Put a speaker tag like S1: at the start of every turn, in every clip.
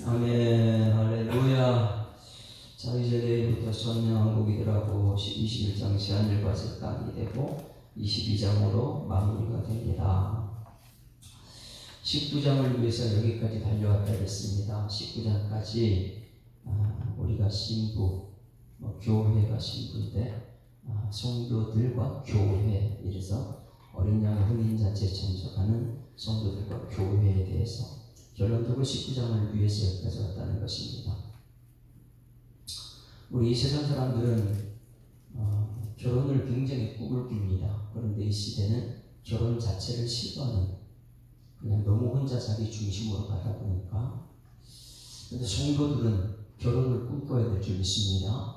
S1: 아멘. 할렐루야. 자, 이제 내일부터 천년왕국이더라고 21장 제한일과 색당이 되고 22장으로 마무리가 됩니다. 19장을 위해서 여기까지 달려왔다 했습니다. 19장까지 우리가 신부, 교회가 신부인데 성도들과 교회, 이래서 어린 양 혼인잔치에 참석하는 성도들과 교회에 대해서 결론적으로 19장을 위해서 여기까지 왔다는 것입니다. 우리 세상 사람들은 결혼을 굉장히 꿈을 꿉니다. 그런데 이 시대는 결혼 자체를 싫어하는, 그냥 너무 혼자 자기 중심으로 가다 보니까. 그런데 성도들은 결혼을 꿈꿔야 될 줄 믿습니다.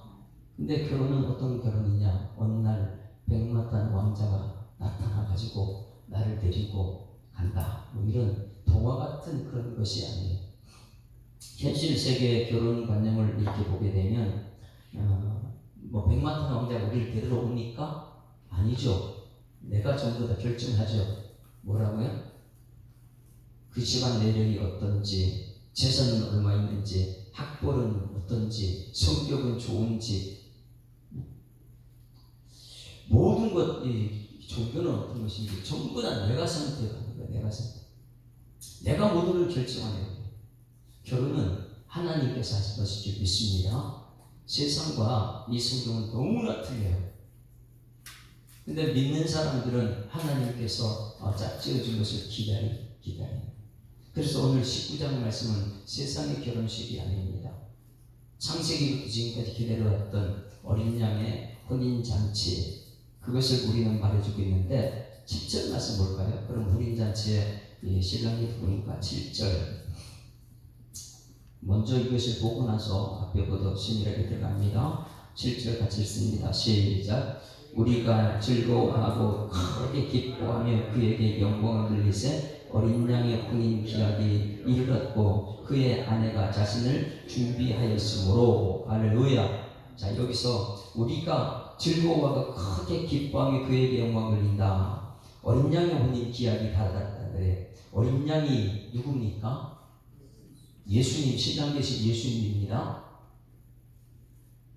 S1: 근데 결혼은 어떤 결혼이냐? 어느 날 백마탄 왕자가 나타나가지고 나를 데리고 간다, 이런 동화 같은 그런 것이 아니에요. 현실 세계의 결혼관념을 이렇게 보게 되면 백마탄 왕자가 우리를 데리러 옵니까? 아니죠. 내가 전부 다 결정하죠. 뭐라고요? 그 집안 내력이 어떤지, 재산은 얼마 있는지, 학벌은 어떤지, 성격은 좋은지, 모든 것, 이 종교는 어떤 것인지 전부 다 내가 선택하는 거예요. 내가 선택. 내가 모두를 결정하는 거예요. 결혼은 하나님께서 하신 것일 줄 믿습니다. 세상과 이 성경은 너무나 틀려요. 근데 믿는 사람들은 하나님께서 짝지어준 것을 기다려요. 그래서 오늘 19장 말씀은 세상의 결혼식이 아닙니다. 창세기부터 지금까지 기다려왔던 어린 양의 혼인잔치, 그것을 우리는 말해주고 있는데 7절 말씀 볼까요? 그럼 혼인잔치에 신랑이 보니까 7절, 먼저 이것을 보고 나서 앞에 보도 세밀하게 들어갑니다. 7절 같이 읽습니다. 시작. 우리가 즐거워하고 크게 기뻐하며 그에게 영광을 돌리세 어린 양의 혼인 기약이 이르렀고 그의 아내가 자신을 준비하였으므로. 할렐루야. 자, 여기서 우리가 즐거워하고 크게 기뻐하며 그에게 영광을 돌린다. 어린 양의 혼인 기약이 다다랐다 그래. 어린 양이 누굽니까? 예수님, 신랑 되신 예수님입니다.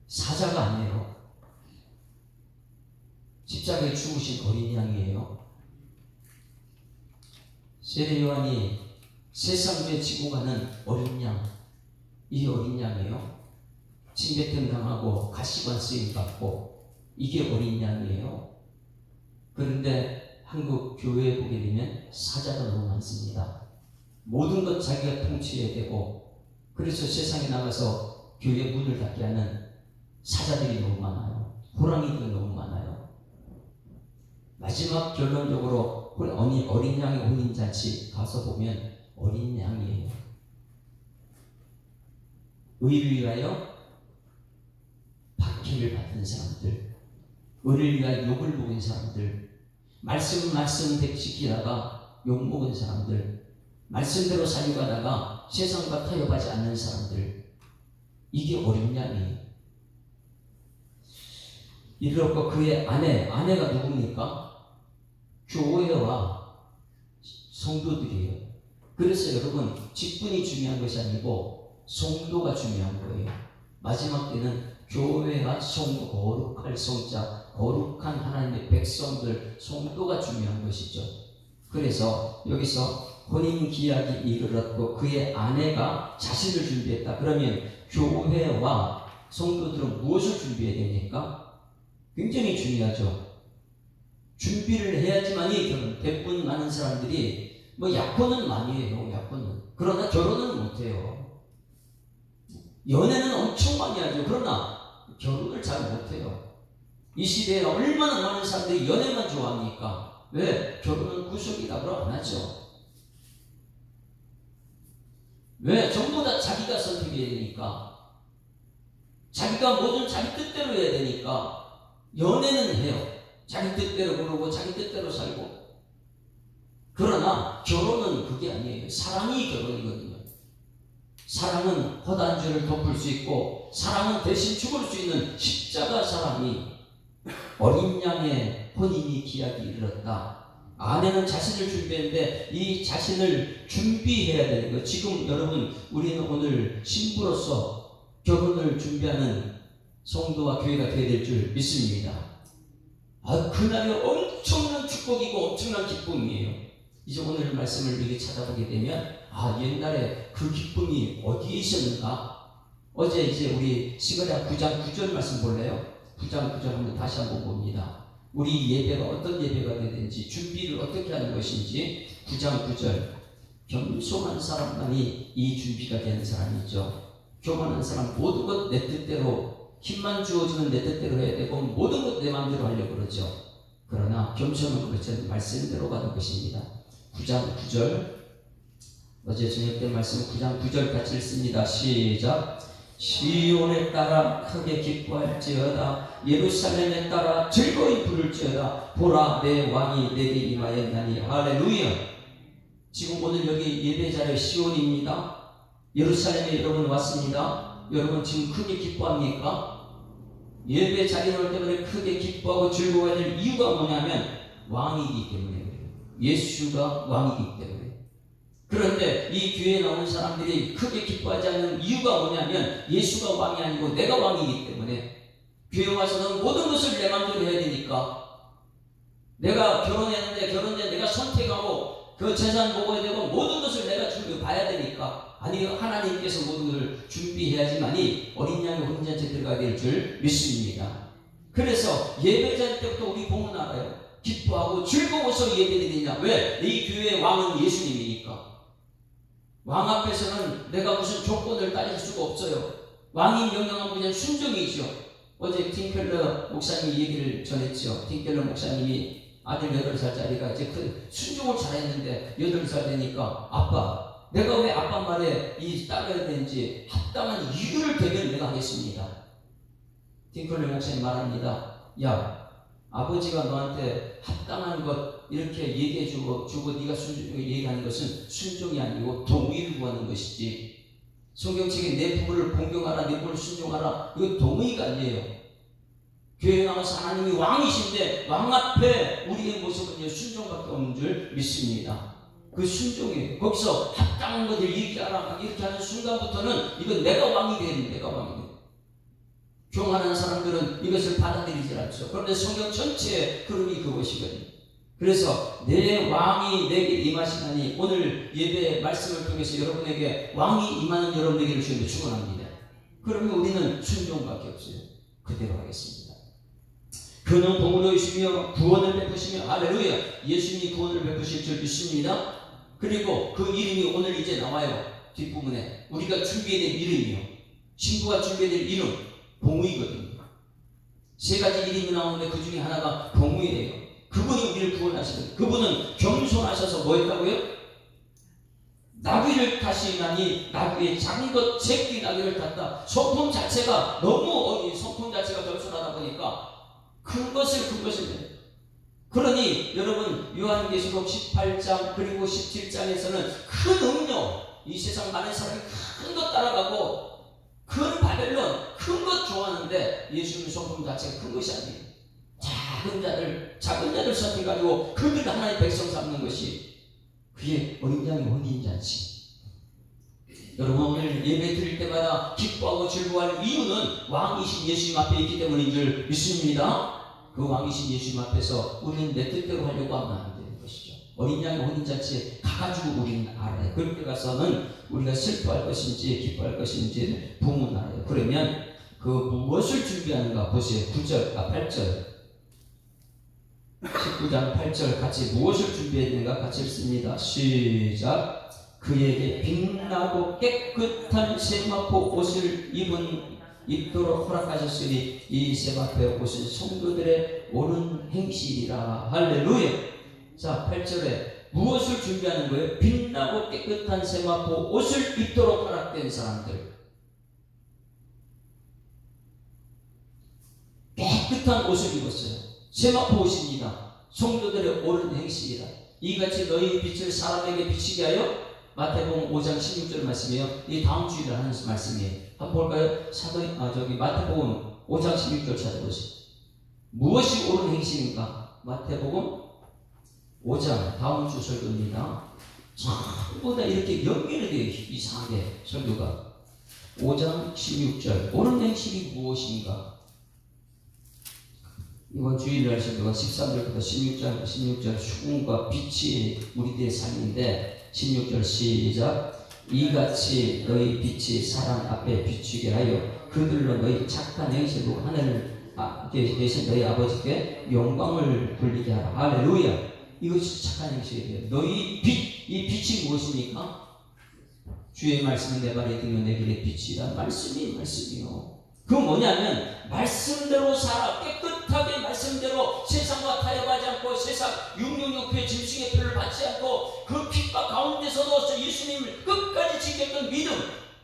S1: 사자가 아니에요. 십자가에 죽으신 어린 양이에요. 세례 요한이 세상에 지고 가는 어린 양, 이 어린 양이에요. 침뱉음 당하고 가시관 쓰임 받고, 이게 어린 양이에요. 그런데 한국 교회에 보게 되면 사자가 너무 많습니다. 모든 것 자기가 통치해야 되고, 그래서 세상에 나가서 교회 문을 닫게 하는 사자들이 너무 많아요. 호랑이들이 너무 많아요. 마지막 결론적으로 어린 양의 혼인잔치 가서 보면 어린 양이에요. 의를 위하여 박해를 받은 사람들, 의를 위하여 욕을 먹은 사람들, 말씀 백지키다가 욕먹은 사람들, 말씀대로 살려가다가 세상과 타협하지 않는 사람들, 이게 어린 양이에요. 이렇고 그의 아내가 누굽니까? 교회와 성도들이에요. 그래서 여러분, 직분이 중요한 것이 아니고 성도가 중요한 거예요. 마지막 때는 교회와 성도, 거룩할 성자, 거룩한 하나님의 백성들, 성도가 중요한 것이죠. 그래서 여기서 혼인 기약이 이르렀고 그의 아내가 자신을 준비했다. 그러면 교회와 성도들은 무엇을 준비해야 됩니까? 굉장히 중요하죠. 준비를 해야지만이 결혼. 대부분 많은 사람들이 약혼은 많이 해요. 약혼은. 그러나 결혼은 못해요. 연애는 엄청 많이 하죠. 그러나 결혼을 잘 못해요. 이 시대에 얼마나 많은 사람들이 연애만 좋아합니까? 왜? 결혼은 구속이다 그러면 안 하죠. 왜? 전부 다 자기가 선택해야 되니까. 자기가 뭐든 자기 뜻대로 해야 되니까 연애는 해요. 자기 뜻대로 부르고 자기 뜻대로 살고. 그러나 결혼은 그게 아니에요. 사랑이 결혼이거든요. 사랑은 허다한 죄를 덮을 수 있고, 사랑은 대신 죽을 수 있는 십자가 사랑이. 어린 양의 혼인이 기약이 이르렀다. 아내는 자신을 준비했는데 이 자신을 준비해야 되는 거예요. 지금 여러분, 우리는 오늘 집합으로서 결혼을 준비하는 성도와 교회가 되어야 될 줄 믿습니다. 그날이 엄청난 축복이고 엄청난 기쁨이에요. 이제 오늘 말씀을 이렇게 찾아보게 되면 옛날에 그 기쁨이 어디에 있었는가? 어제 이제 우리 스가랴 9장 9절 말씀 볼래요? 9장 9절 한번 다시 한번 봅니다. 우리 예배가 어떤 예배가 되든지 준비를 어떻게 하는 것인지 9장 9절 겸손한 사람만이 이 준비가 되는 사람이죠. 교만한 사람 모든 것 내 뜻대로 힘만 주어주는 내 뜻대로 해야 되고 모든 것 내 마음대로 하려고 그러죠. 그러나 겸손은 그렇지 말씀대로 가는 것입니다. 9장 9절 어제 저녁 때 말씀 9장 9절 같이 읽습니다. 시작. 시온에 따라 크게 기뻐할지어다 예루살렘에 따라 즐거이 부를지어다 보라 내 왕이 내게 임하였나니 할렐루야. 지금 오늘 여기 예배 자리에 시온입니다. 예루살렘에 여러분 왔습니다. 여러분 지금 크게 기뻐합니까? 예배 자리에 올 때마다 크게 기뻐하고 즐거워야 될 이유가 뭐냐면 왕이기 때문에 그래요. 예수가 왕이기 때문에. 그런데 이 교회에 나오는 사람들이 크게 기뻐하지 않는 이유가 뭐냐면 예수가 왕이 아니고 내가 왕이기 때문에. 교회 와서는 모든 것을 내 마음대로 해야 되니까. 내가 결혼했는데 내가 선택하고 그 재산 먹어야 되고 모든 것을 내가 봐야 되니까. 아니 하나님께서 모든 것을 준비해야지만이 어린 양의 혼인잔치에 들어가야 될 줄 믿습니다. 그래서 예배자일 때부터 우리 보면 알아요. 기뻐하고 즐거워서 예배드리냐. 왜? 이 교회의 왕은 예수님이니까. 왕 앞에서는 내가 무슨 조건을 따질 수가 없어요. 왕이 명령하면 그냥 순종이죠. 어제 팀켈러 목사님이 얘기를 전했죠. 팀켈러 목사님이 아들 8살짜리가 이제 순종을 잘했는데 8살 되니까 아빠 내가 왜 아빠 말에 따라야 되는지 합당한 이유를 대면 내가 하겠습니다. 팀켈러 목사님 말합니다. 야 아버지가 너한테 합당한 것 이렇게 얘기해주고 네가 얘기하는 것은 순종이 아니고 동의를 구하는 것이지. 성경책에 내 부모를 봉경하라 내 부모를 순종하라 이거 동의가 아니에요. 교회에 나와서 하나님이 왕이신데 왕 앞에 우리의 모습은 순종밖에 없는 줄 믿습니다. 그 순종이에요. 거기서 합당한 것을 얘기하라 이렇게 하는 순간부터는 이건 내가 왕이 되는 내가 왕이 되는. 교만한 사람들은 이것을 받아들이지 않죠. 그런데 성경 전체의 흐름이 그것이거든요. 그래서 내 왕이 내게 임하시나니 오늘 예배 말씀을 통해서 여러분에게 왕이 임하는 여러분에게를 주님께 축원합니다. 그러면 우리는 순종밖에 없어요. 그대로 하겠습니다. 그는 복을 주시며 구원을 베푸시며 할렐루야. 예수님이 구원을 베푸실 줄 믿습니다. 그리고 그 이름이 오늘 이제 나와요. 뒷부분에 우리가 준비해야 될 이름이요. 신부가 준비해야 될 이름 봉우이거든요. 3가지 이름이 나오는데 그 중에 하나가 봉우이예요. 그분이 우리를 구원하시는 그분은 겸손하셔서 뭐 했다고요? 나귀를 타시나니 나귀의 작은 것 새끼 나귀를 탔다. 성품 자체가 너무 성품 자체가 겸손하다 보니까 큰 것을 그러니 여러분 요한계시록 18장 그리고 17장에서는 큰 음료 이 세상 많은 사람이 큰 것 따라가고 큰 바벨론 큰 것 좋아하는데 예수님의 성품 자체가 큰 것이 아니에요. 작은 자들 선택하고 그들 하나의 백성 삼는 것이 그게 어린 양의 혼인잔치. 여러분 오늘 예배 드릴 때마다 기뻐하고 즐거워할 이유는 왕이신 예수님 앞에 있기 때문인 줄 믿습니다. 그 왕이신 예수님 앞에서 우리는 내 뜻대로 하려고 하면 안 되는 것이죠. 어린 양의 혼인잔치에 가가지고 우리는 알아요. 그럴 때 가서는 우리가 슬퍼할 것인지 기뻐할 것인지 보면 알아요. 그러면 그 무엇을 준비하는가 보세요. 8절 19장 8절 같이 무엇을 준비해야 되는가 같이 읽습니다. 시작. 그에게 빛나고 깨끗한 세마포 옷을 입도록 허락하셨으니 이 세마포의 옷은 성도들의 옳은 행실이라. 할렐루야. 자 8절에 무엇을 준비하는 거예요? 빛나고 깨끗한 세마포 옷을 입도록 허락된 사람들. 깨끗한 옷을 입었어요. 세마포 옷입니다. 성도들의 옳은 행실이다. 이같이 너희 빛을 사람에게 비치게 하여 마태복음 5장 16절 말씀이에요. 이 다음 주일에 하는 말씀이에요. 한번 볼까요? 마태복음 5장 16절 찾아보세요. 무엇이 옳은 행실인가? 마태복음 5장 다음 주 설교입니다. 전부 다 이렇게 연결이 돼요. 이상하게 설교가. 5장 16절 옳은 행실이 무엇인가? 이번 주일날 설교가 13절부터 16절 수금과 빛이 우리들의 삶인데 16절 시작. 이같이 너희 빛이 사람 앞에 비추게 하여 그들로 너희 착한 행실로 하늘 계신 너희 아버지께 영광을 돌리게 하라. 할렐루야. 이것이 착한 행실이에요. 너희 빛, 이 빛이 무엇입니까? 주의 말씀은 내 발에 들면 내 길에 빛이다. 말씀이요. 그건 뭐냐면 말씀대로 살아. 깨끗하게 말씀대로 세상과 타협하지 않고 세상 666회 짐승의 표를 받지 않고 그 빛과 가운데서도 예수님을 끝까지 지켰던 믿음,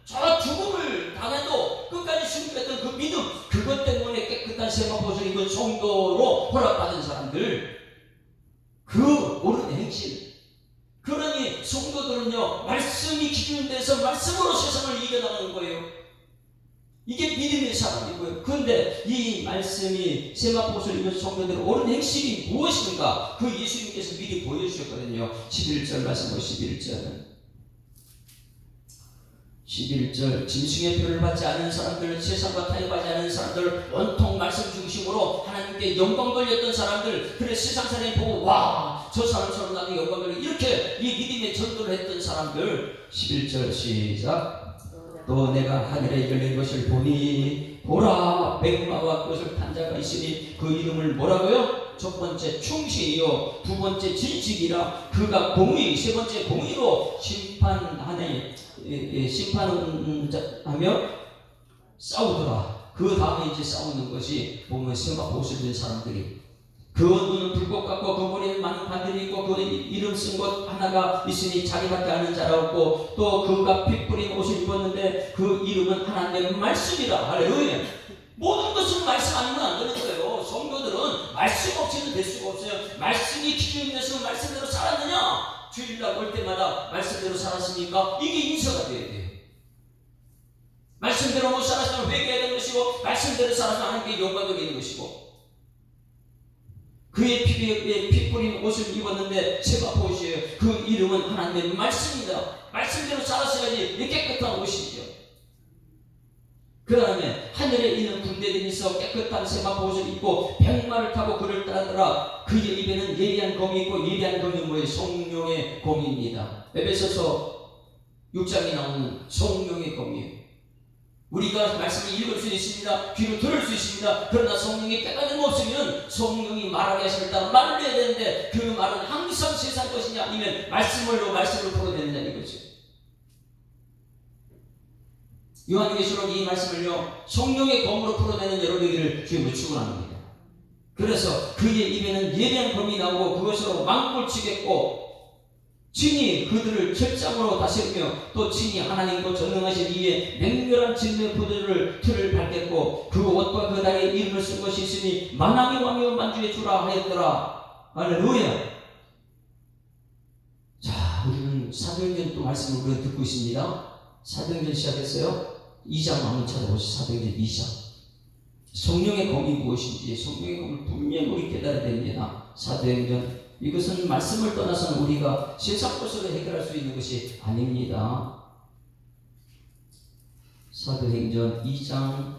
S1: 저 죽음을 당해도 끝까지 숨겼던 그 믿음, 그것 때문에 깨끗한 세마포를 입은 성도로 허락받은 사람들, 그 옳은 행실. 그러니 성도들은요, 말씀이 기준돼서 말씀으로 세상을 이겨나가는 거예요. 이게 믿음의 사람이고요. 그런데 이 말씀이 세마포를 입은 성도들의 옳은 행실이 무엇인가? 그 예수님께서 미리 보여주셨거든요. 11절 말씀 11절 짐승의 표를 받지 않은 사람들, 세상과 타협하지 않은 사람들, 온통 말씀 중심으로 하나님께 영광 돌렸던 사람들, 그래 세상 사람이 보고 와, 저 사람처럼 나도 영광 돌려, 이렇게 이 믿음의 전도를 했던 사람들. 11절 시작. 또 내가 하늘에 열린 것을 보니 보라, 백마와 그것을 탄 자가 있으니 그 이름을 뭐라고요? 첫 번째 충신이요, 두 번째 진실이라. 그가 공의, 세 번째 공의로 심판하며 싸우더라. 그 다음에 이제 싸우는 것이 보면 세마포수에 있는 사람들이, 그 눈은 불꽃 같고 그 머리에 많은 반들이 있고 그 이름 쓴 것 하나가 있으니 자기밖에 아는 자라 없고, 또 그가 피 뿌린 옷을 입었는데 그 이름은 하나님의 말씀이라. 할렐루야. 모든 것은 말씀 아니면 안 되는 거예요. 성도들은 말씀 없이는 될 수가 없어요. 말씀이 기준이 돼서 말씀대로 살았느냐? 주일날 올 때마다 말씀대로 살았습니까? 이게 인서가 돼야 돼요. 말씀대로 못 살았으면 회개해야 되는 것이고, 말씀대로 살아서 하나님께 영광 돌리는 것이고, 그의 피부에 피 뿌린 옷을 입었는데 세마포시예요. 그 이름은 하나님의 말씀이다. 말씀대로 살았어야지 깨끗한 옷이죠. 그 다음에 하늘에 있는 군대들이 있어 깨끗한 세마포 옷을 입고 백마를 타고 그를 따르더라. 그의 입에는 예리한 검이 있고, 예리한 검이 뭐예요? 성령의 검입니다. 에베소서 6장에 나오는 성령의 검이에요. 우리가 말씀을 읽을 수 있습니다. 귀로 들을 수 있습니다. 그러나 성령이 깨달음 없으면 성령이 말하게 하심을 따라 말을 해야 되는데, 그 말은 항상 세상 것이냐 아니면 말씀으로 풀어내느냐 이거죠. 요한계시록 이 말씀을요, 성령의 검으로 풀어내는 여러분에게를 주님을 축원합니다. 그래서 그의 입에는 예리한 검이 나오고 그것으로 망국을 치겠고, 친히 그들을 철장으로 다스리며 또 친히 하나님과 전능하신 이의 맹렬한 진노의 포도를 틀을 밟겠고, 그 옷과 그 달에 이름을 쓴 것이 있으니 만왕의 왕이요 만주의 주라 하였더라. 할렐루야. 자, 우리는 사도행전 또 말씀을 우리가 듣고 있습니다. 사도행전 시작했어요. 2장 한번 찾아보시죠. 사도행전 2장. 성령의 검이 무엇인지, 성령의 검을 분명히 우리 깨달아야 됩니다. 사도행전, 이것은 말씀을 떠나서는 우리가 세상 것으로 해결할 수 있는 것이 아닙니다. 사도행전 2장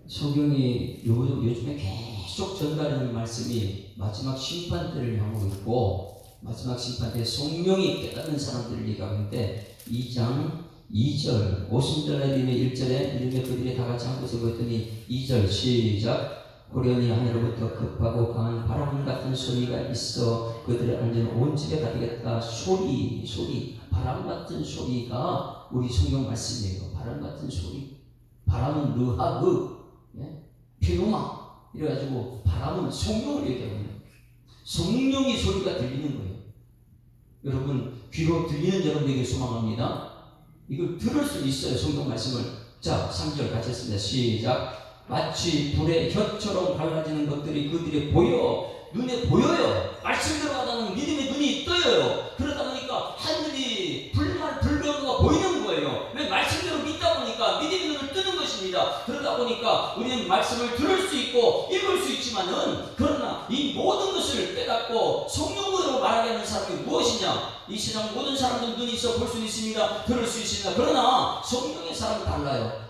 S1: 성경이 요즘에 계속 전달하는 말씀이 마지막 심판 때를 향하고 있고, 마지막 심판 때 성령이 깨닫는 사람들을 얘기하는데, 2장 2절 오순절날 이름의 1절에 이름의 그들이 다 같이 한 곳에 모였더니 2절 시작. 호련히 하늘로부터 급하고 강한 바람 같은 소리가 있어 그들의 앉은 온 집에 가득했다. 소리 바람 같은 소리가 우리 성경 말씀이에요. 바람 같은 소리. 바람은 르하그, 피노마 이래가지고 바람은 성령을 얘기하거든요. 성령이 소리가 들리는 거예요. 여러분 귀로 들리는 여러분에게 소망합니다. 이걸 들을 수 있어요. 성경 말씀을. 자, 3절 같이 했습니다. 시작. 마치 불의 혀처럼 갈라지는 것들이 그들이 눈에 보여요. 말씀대로 하다는 믿음의 눈이 떠요. 그러다 보니까 하늘이 불변도가 보이는 거예요. 왜? 말씀대로 믿다 보니까 믿음의 눈을 뜨는 것입니다. 그러다 보니까 우리는 말씀을 들을 수 있고 읽을 수 있지만은, 그러나 이 모든 것을 깨닫고 성령으로 말하게 하는 사람이 무엇이냐? 이 세상 모든 사람들 눈이 있어 볼 수 있습니다. 들을 수 있습니다. 그러나 성령의 사람은 달라요.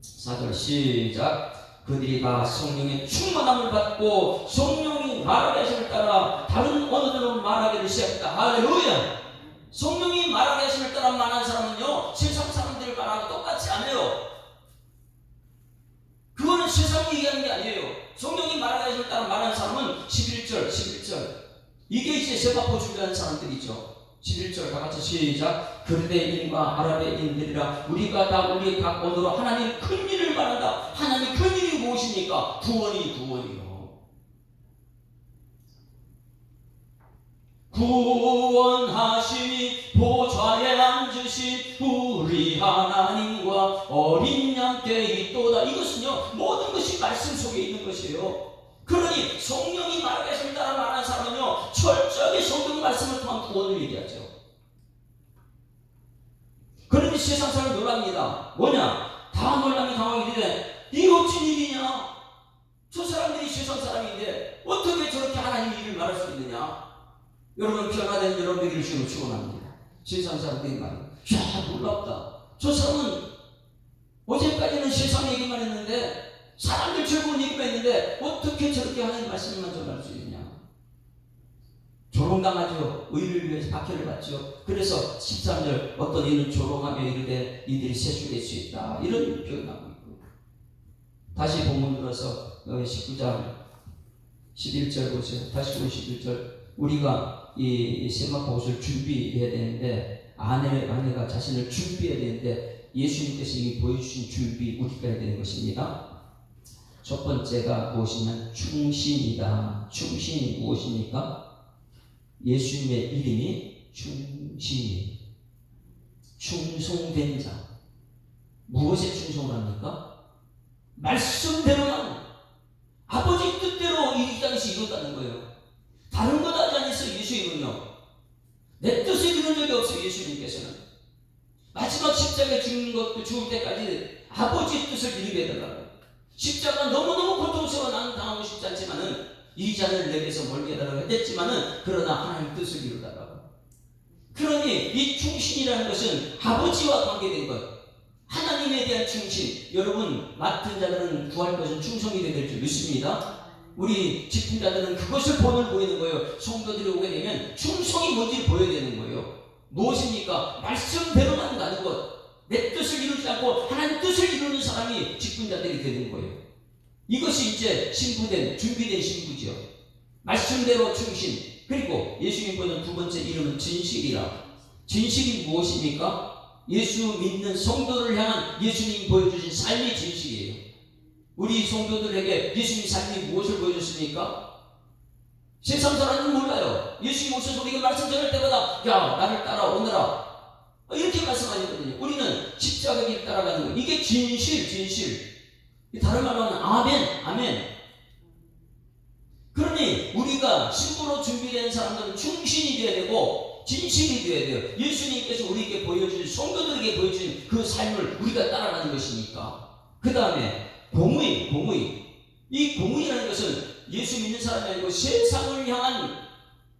S1: 4절 시작. 그들이 다 성령의 충만함을 받고 성령이 말하게 하심을 따라 다른 언어들로 말하기를 시작했다. 할렐루야. 성령이 말하게 하심을 따라 말하는 사람은요, 세상 사람들을 말하고 똑같지 않아요. 그거는 세상이 얘기하는 게 아니에요. 성령이 말하게 하심을 따라 말하는 사람은 11절 이게 이제 세바포 준비하는 사람들이죠. 11절 다 같이 시작. 그리스인과 아랍인들이라 우리가 다 우리의 각 언어로 하나님 큰 일을 말한다. 하나님 큰 일이 무엇입니까? 구원이요. 구원하시니 보좌에 앉으신 우리 하나님과 어린 양께 있도다. 이것은요, 모든 것이 말씀 속에 있는 것이에요. 그러니 성령이 말하게 하심을 따라 말하는 사람은요, 철저하게 성경 말씀을 통한 구원을 얘기하죠. 그러니 세상 사람이 놀랍니다. 뭐냐? 다 놀라면 당황이 되네. 이게 어찌 일이냐? 저 사람들이 세상 사람인데 어떻게 저렇게 하나님 일을 말할 수 있느냐? 여러분, 변화된 여러분 되기를 주로 축원합니다. 세상 사람들이 말이야, 야, 놀랍다. 저 사람은 어제까지는 세상 얘기만 했는데, 사람들 즐거운 얘기만 했는데 어떻게 저렇게 하나님 말씀만 전할 수 있냐? 조롱당하죠. 의를 위해서 박해를 받죠. 그래서 13절 어떤 이는 조롱하며 이르되 이들이 세수될 수 있다. 이런 표현하고 있고, 다시 본문 들어서 19장 11절 보세요. 다시 보면 11절. 우리가 이 세마포 옷을 준비해야 되는데, 아내가 자신을 준비해야 되는데, 예수님께서 이미 보여주신 준비 우리가 해야 되는 것입니다. 첫 번째가 무엇이냐면 충신이다. 충신이 무엇입니까? 예수님의 이름이 충신이, 충성된 자. 무엇에 충성을 합니까? 말씀대로만, 아버지 뜻대로 이 땅에서 이뤘다는 거예요. 다른 것 하지 않았어요. 예수님은요, 내 뜻을 이룬 적이 없어요. 예수님께서는 마지막 십자가에 죽는 것도, 죽을 때까지 아버지의 뜻을 이루게 해달라고. 십자가 너무너무 고통스러워 나는 당하고 싶지 않지만은 이 잔을 내게서 멀게 해달라고 했지만은, 그러나 하나님 뜻을 이루달라고. 그러니 이 충신이라는 것은 아버지와 관계된 것, 하나님에 대한 충신. 여러분, 맡은 자들은 구할 것은 충성이 될 줄 믿습니다. 우리 직분자들은 그것을 본을 보이는 거예요. 성도들이 오게 되면 충성이 뭔지를 보여야 되는 거예요. 무엇입니까? 말씀대로만 가는 것. 내 뜻을 이루지 않고 하나님 뜻을 이루는 사람이 직분자들이 되는 거예요. 이것이 이제 신부된, 준비된 신부죠. 말씀대로 충신. 그리고 예수님 보는 두 번째 이름은 진실이라. 진실이 무엇입니까? 예수 믿는 성도를 향한 예수님이 보여주신 삶이 진실이에요. 우리 성도들에게 예수님 삶이 무엇을 보여줬습니까? 세상 사람은 몰라요. 예수님 오셔서 우리가 말씀 전할 때마다 야, 나를 따라오너라, 이렇게 말씀하시거든요. 우리는 십자가 길 따라가는 거예요. 이게 진실. 다른 말로 하면 아멘. 그러니 우리가 신부로 준비된 사람들은 충신이 되어야 되고 진실이 되어야 돼요. 예수님께서 우리에게 보여주신, 성도들에게 보여주신 그 삶을 우리가 따라가는 것이니까. 그 다음에 공의. 이 공의라는 것은 예수 믿는 사람이 아니고 세상을 향한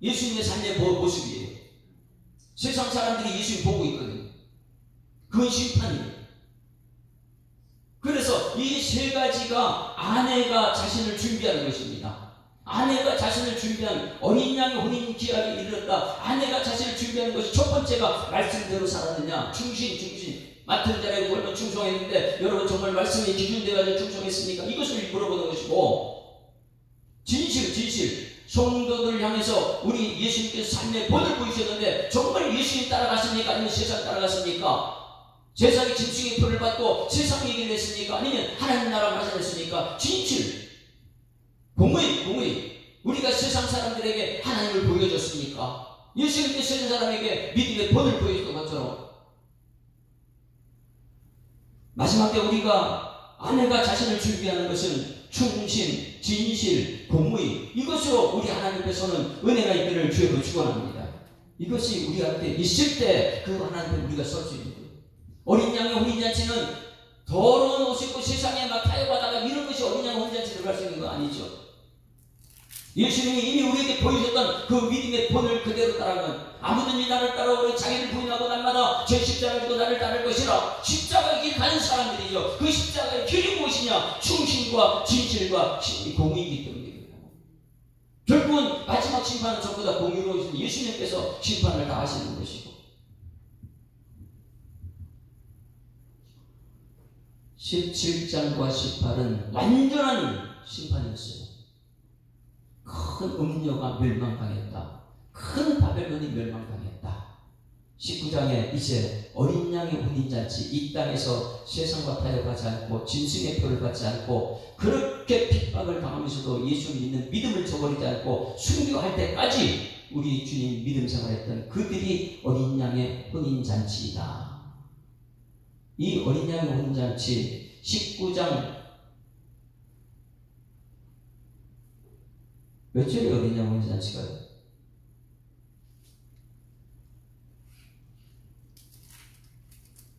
S1: 예수님의 삶의 모습이에요. 세상 사람들이 예수님 보고 있거든요. 그건 심판이에요. 그래서 이 세 가지가 아내가 자신을 준비하는 것입니다. 아내가 자신을 준비한, 어린 양의 혼인 기약에 이르렀다. 아내가 자신을 준비하는 것이 첫 번째가 말씀대로 살았느냐. 충신. 맡은 자에게 얼마나 충성했는데 여러분 정말 말씀에 기준돼가지고 충성했습니까? 이것을 물어보는 것이고, 진실. 성도들을 향해서 우리 예수님께서 삶의 본을 보이셨는데 정말 예수님 따라갔습니까? 아니면 세상 따라갔습니까? 세상의 짐승의 표를 받고 세상 얘기를 했습니까? 아니면 하나님 나라 맞이했습니까? 진실. 공의. 우리가 세상 사람들에게 하나님을 보여줬습니까? 예수님께서 세상 사람에게 믿음의 본을 보여줬던 것처럼. 마지막 때 우리가 아내가 자신을 준비하는 것은 충신, 진실, 공의. 이것으로 우리 하나님 앞에서는 은혜가 있기를 주여로 축원합니다. 이것이 우리한테 있을 때 그 하나님 앞에 우리가 설 수 있는 거예요. 어린 양의 혼인잔치는 더러운 옷 입고 세상에 막 타협하다가 이런 것이 어린 양의 혼인잔치를 할 수 있는 거 아니죠. 예수님이 이미 우리에게 보여줬던 그 믿음의 본을 그대로 따라가면 아무든지 나를 따라오려 자기를 부인하고 날마다 제 십자가를 지고 나를 따를 것이라. 십자가의 길 가는 사람들이죠. 그 십자가의 길이 무엇이냐? 충신과 진실과 공의이기 때문입니다. 결국은 마지막 심판은 전부 다 공의로 오신 예수님께서 심판을 다 하시는 것이고, 17장과 18은 완전한 심판이었어요. 큰 음녀가 멸망당했다. 큰 바벨론이 멸망당했다. 19장에 이제 어린 양의 혼인잔치, 이 땅에서 세상과 타협하지 않고 짐승의 표를 받지 않고 그렇게 핍박을 당하면서도 예수 믿는 믿음을 저버리지 않고 순교할 때까지 우리 주님 믿음 생활했던 그들이 어린 양의 혼인잔치이다. 이 어린 양의 혼인잔치 19장 몇 절에 어린 양 혼인잔치가요?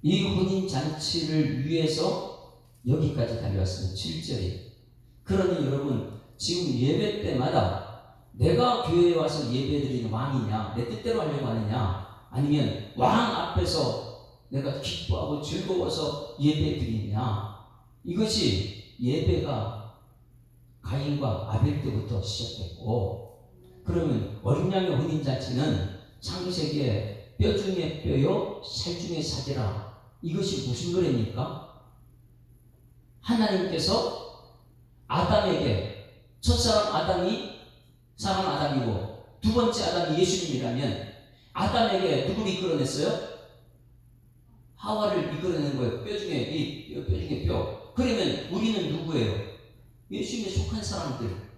S1: 이 혼인잔치를 위해서 여기까지 달려왔습니다. 7절이. 그러니 여러분, 지금 예배 때마다 내가 교회에 와서 예배드리는 왕이냐, 내 뜻대로 하려고 하느냐, 아니면 왕 앞에서 내가 기뻐하고 즐거워서 예배드리느냐, 이것이 예배가 가인과 아벨 때부터 시작됐고, 그러면 어린 양의 혼인잔치는 창세기에 뼈 중에 뼈요 살 중에 살이라. 이것이 무슨 노래입니까? 하나님께서 아담에게, 첫사람 아담이 사람 아담이고 두 번째 아담이 예수님이라면 아담에게 누구를 이끌어냈어요? 하와를 이끌어낸 거예요. 뼈 중에 뼈. 그러면 우리는 누구예요? 예수님에 속한 사람들.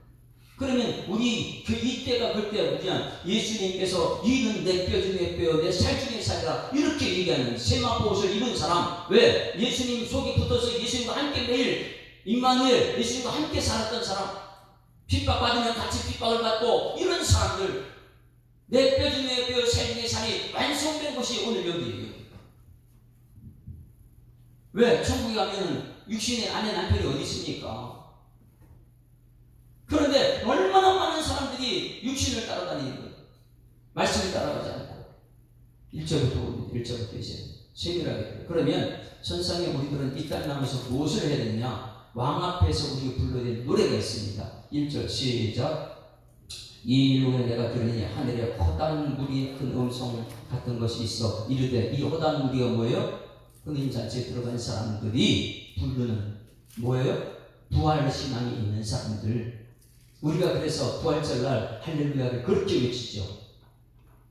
S1: 그러면 우리 이때가 그때 그냥 예수님께서 이는 내 뼈 중에 뼈, 내 살 중에 살이라 이렇게 얘기하는 세마포 옷을 입은 사람. 왜? 예수님 속에 붙어서 예수님과 함께 매일 임마누엘, 예수님과 함께 살았던 사람, 핍박받으면 같이 핍박을 받고 이런 사람들, 내 뼈 중에 뼈, 살 중에 살이 완성된 것이 오늘 여기예요. 왜? 천국에 가면은 육신의 아내 남편이 어디 있습니까? 그런데 얼마나 많은 사람들이 육신을 따라다니는 거예요. 말씀을 따라가지 않고. 1절부터 이제 세밀하게 돼요. 그러면 선상의 우리들은 이 땅 나면서 무엇을 해야 되느냐? 왕 앞에서 우리가 불러야 될 노래가 있습니다. 1절 시작. 이 일로 내가 들으니 하늘에 허다한 무리의 큰 음성 같은 것이 있어 이르되, 이 허다한 무리가 뭐예요? 혼인잔치에 들어간 사람들이 부르는 뭐예요? 부활 신앙이 있는 사람들. 우리가 그래서 부활절날 할렐루야를 그렇게 외치죠.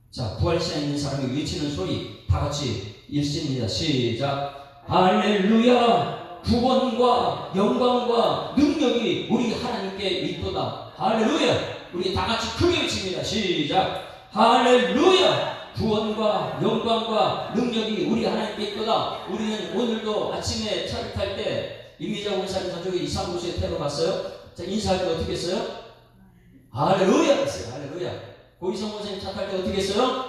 S1: 자, 부활신앙 있는 사람이 외치는 소리 다 같이 읽습니다. 시작. 할렐루야, 구원과 영광과 능력이 우리 하나님께 있도다. 할렐루야. 우리 다 같이 크게 외칩니다. 시작. 할렐루야, 구원과 영광과 능력이 우리 하나님께 있도다. 우리는 오늘도 아침에 차를 탈 때 임미자 원사님 가족이 이사무소에 태워 갔어요. 자, 인사할 때 어떻게 했어요? 할렐루야 했어요. 할렐루야. 고이성 원사님 차 탈 때 어떻게 했어요?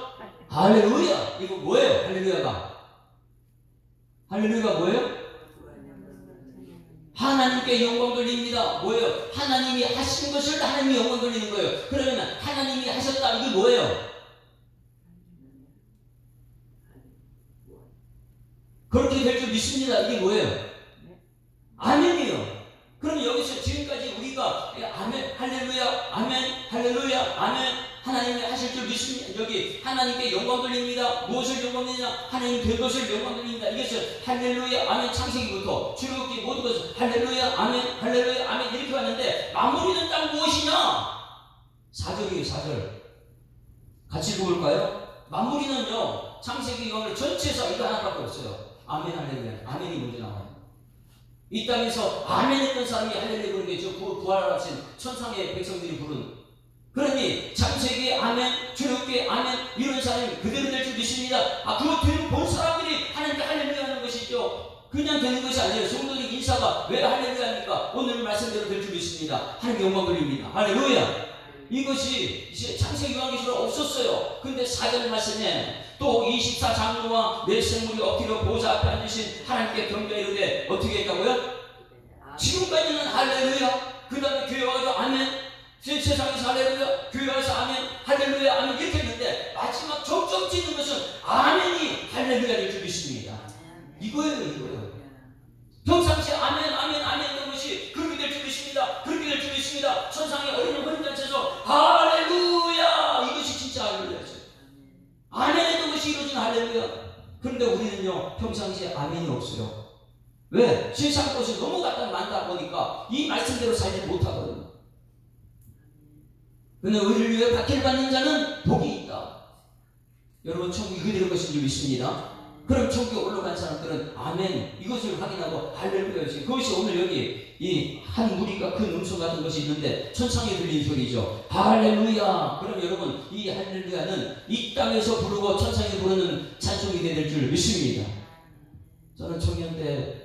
S1: 할렐루야. 이거 뭐예요? 할렐루야가. 할렐루야가 뭐예요? 하나님께 영광 돌립니다. 뭐예요? 하나님이 하신 것을 하나님이 영광 돌리는 거예요. 그러면 하나님이 하셨다. 이게 뭐예요? 그렇게 될 줄 믿습니다. 이게 뭐예요? 아멘이요. 그럼 여기서 지금까지 우리가 아멘, 할렐루야, 아멘, 할렐루야, 아멘, 하나님이 하실 줄 믿습니다. 여기 하나님께 영광 돌립니다. 무엇을 영광 돌리냐? 하나님 된 것을 영광 돌립니다. 이것을 할렐루야, 아멘, 창세기부터 출애굽기 모든 것을 할렐루야, 아멘, 할렐루야, 아멘 이렇게 왔는데 마무리는 딱 무엇이냐? 4절이에요. 4절. 같이 읽어볼까요? 마무리는요, 창세기 오늘 전체에서 이거 하나밖에 없어요. 아멘, 할렐루야. 아멘이 먼저 나와요. 이 땅에서 아멘 했던 사람이 할렐루야 부르는 게 저 부활하신 천상의 백성들이 부른. 그러니 창세기 아멘, 출애굽기 아멘 이런 사람이 그대로 될 줄 믿습니다. 그거 본 사람들이 하나님께 할렐루야 하는 것이죠. 그냥 되는 것이 아니에요. 성도들 인사가 왜 할렐루야 합니까? 오늘 말씀대로 될 줄 믿습니다. 하나님 영광 돌립니다. 할렐루야. 이것이 이제 창세기 요한계시록 없었어요. 근데 4절 말씀에 또 24장로와 내 생물이 엎드려 보좌 앞에 앉으신 하나님께 경배하여 이르되 어떻게 했다고요? 지금까지는 할렐루야, 그 다음에 교회 와가지고 아멘, 세상에서 할렐루야, 교회 와서 아멘, 할렐루야, 아멘 이렇게 했는데 마지막 정점 찍는 것은 아멘이 할렐루야를 주십니다. 이거예요. 평상시에 아멘, 아멘, 아멘 하는 것이 그렇게 될 줄 믿습니다. 그렇게 될 줄 믿습니다. 천상의 어린이 혼인잔치에서 할렐루야, 이것이 진짜 할렐루야죠. 아멘 했던 것이 이루어진 할렐루야. 그런데 우리는요, 평상시에 아멘이 없어요. 왜? 세상 것이 너무 많다 보니까 이 말씀대로 살지 못하거든요. 그런데 의를 위해 박해를 받는 자는 복이 있다. 여러분, 천국이 그대로 것인 줄 믿습니다. 그럼 천국에 올라간 사람들은 아멘 이것을 확인하고 할렐루야. 그것이 오늘 여기 이 한 무리가 큰 음성 같은 것이 있는데 천상에 들리는 소리죠. 할렐루야. 그럼 여러분, 이 할렐루야는 이 땅에서 부르고 천상에 부르는 찬송이 될 줄 믿습니다. 저는 청년 때